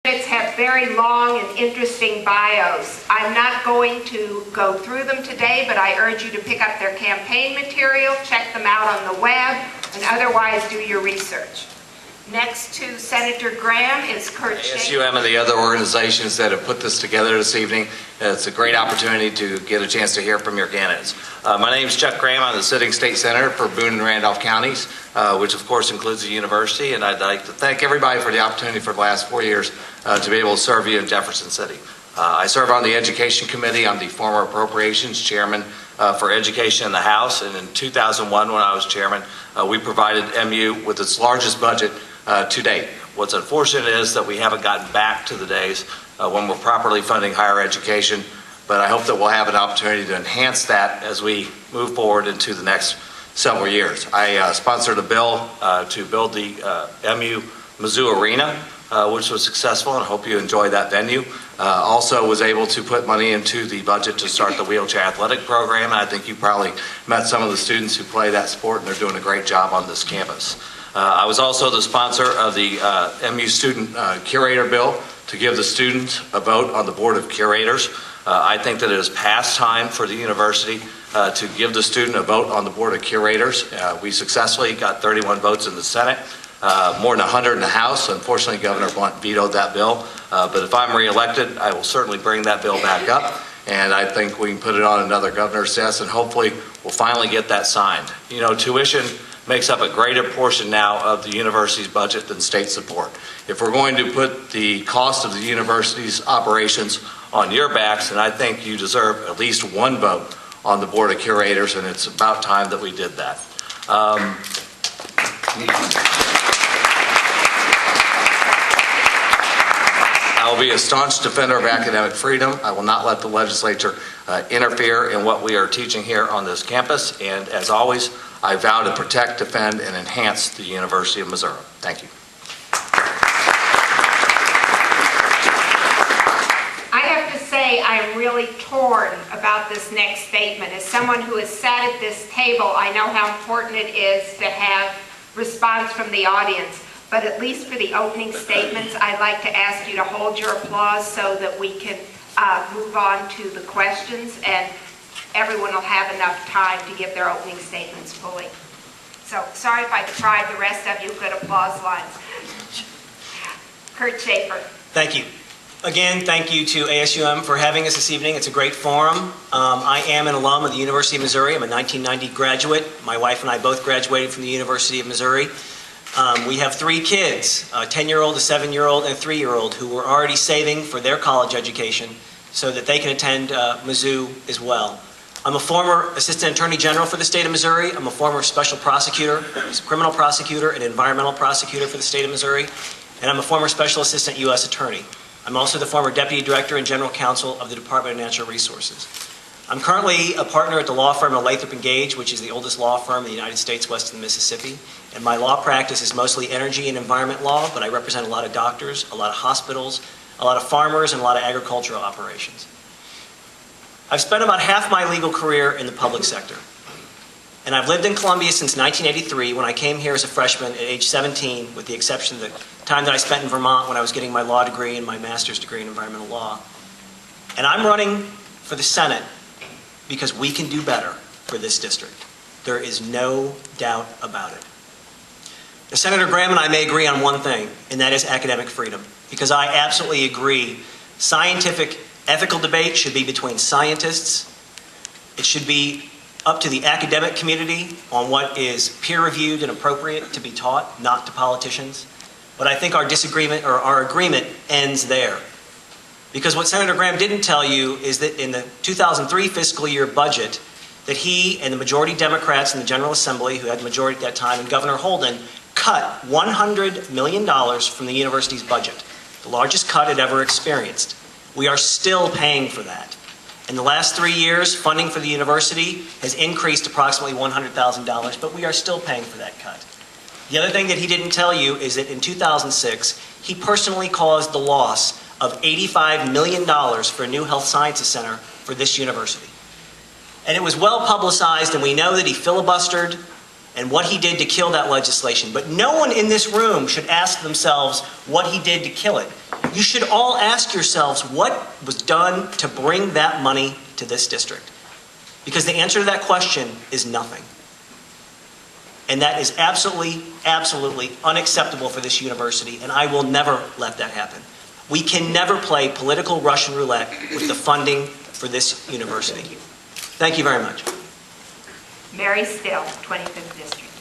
Candidates have very long and interesting bios. I'm not going to go through them today, but I urge you to pick up their campaign material, check them out on the web, and otherwise do your research. Next to Senator Graham is Kurt Schaefer. ASUM and the other organizations that have put this together this evening. It's a great opportunity to get a chance to hear from your candidates. My name is Chuck Graham. I'm the sitting state senator for Boone and Randolph counties, which of course includes the university. And I'd like to thank everybody for the opportunity for the last 4 years to be able to serve you in Jefferson City. I serve on the Education Committee. I'm the former Appropriations Chairman for Education in the House. And in 2001, when I was chairman, we provided MU with its largest budget to date. What's unfortunate is that we haven't gotten back to the days when we're properly funding higher education, but I hope that we'll have an opportunity to enhance that as we move forward into the next several years. I sponsored a bill to build the MU Mizzou Arena, which was successful, and I hope you enjoy that venue. Also was able to put money into the budget to start the wheelchair athletic program, and I think you probably met some of the students who play that sport, and they're doing a great job on this campus. I was also the sponsor of the MU Student Curator Bill to give the students a vote on the Board of Curators. I think that it is past time for the university to give the student a vote on the Board of Curators. We successfully got 31 votes in the Senate, more than 100 in the House. Unfortunately, Governor Blunt vetoed that bill. But if I'm reelected, I will certainly bring that bill back up. And I think we can put it on another governor's desk, and hopefully we'll finally get that signed. You know, tuition makes up a greater portion now of the university's budget than state support. If we're going to put the cost of the university's operations on your backs, then I think you deserve at least one vote on the Board of Curators, and it's about time that we did that. I will be a staunch defender of academic freedom. I will not let the legislature interfere in what we are teaching here on this campus, and as always, I vow to protect, defend, and enhance the University of Missouri. Thank you. I have to say I'm really torn about this next statement. As someone who has sat at this table, I know how important it is to have response from the audience. But at least for the opening statements, I'd like to ask you to hold your applause so that we can move on to the questions, and everyone will have enough time to give their opening statements fully. So sorry if I deprived the rest of you of good applause lines. Kurt Schaefer. Thank you. Again, thank you to ASUM for having us this evening. It's a great forum. I am an alum of the University of Missouri. I'm a 1990 graduate. My wife and I both graduated from the University of Missouri. We have 3 kids, a 10-year-old, a 7-year-old, and a 3-year-old who were already saving for their college education so that they can attend Mizzou as well. I'm a former Assistant Attorney General for the state of Missouri. I'm a former Special Prosecutor, Criminal Prosecutor, and Environmental Prosecutor for the state of Missouri. And I'm a former Special Assistant U.S. Attorney. I'm also the former Deputy Director and General Counsel of the Department of Natural Resources. I'm currently a partner at the law firm of Lathrop & Gage, which is the oldest law firm in the United States west of the Mississippi. And my law practice is mostly energy and environment law, but I represent a lot of doctors, a lot of hospitals, a lot of farmers, and a lot of agricultural operations. I've spent about half my legal career in the public sector. And I've lived in Columbia since 1983, when I came here as a freshman at age 17, with the exception of the time that I spent in Vermont when I was getting my law degree and my master's degree in environmental law. And I'm running for the Senate because we can do better for this district. There is no doubt about it. Now, Senator Graham and I may agree on one thing, and that is academic freedom, because I absolutely agree scientific ethical debate should be between scientists. It should be up to the academic community on what is peer-reviewed and appropriate to be taught, not to politicians. But I think our disagreement, or our agreement, ends there. Because what Senator Graham didn't tell you is that in the 2003 fiscal year budget, that he and the majority Democrats in the General Assembly, who had the majority at that time, and Governor Holden, cut $100 million from the university's budget, the largest cut it ever experienced. We are still paying for that. In the last 3 years, funding for the university has increased approximately $100,000, but we are still paying for that cut. The other thing that he didn't tell you is that in 2006, he personally caused the loss of $85 million for a new health sciences center for this university. And it was well publicized, and we know that he filibustered and what he did to kill that legislation. But no one in this room should ask themselves what he did to kill it. You should all ask yourselves what was done to bring that money to this district. Because the answer to that question is nothing. And that is absolutely, absolutely unacceptable for this university, and I will never let that happen. We can never play political Russian roulette with the funding for this university. Thank you very much. Mary Still, 25th District.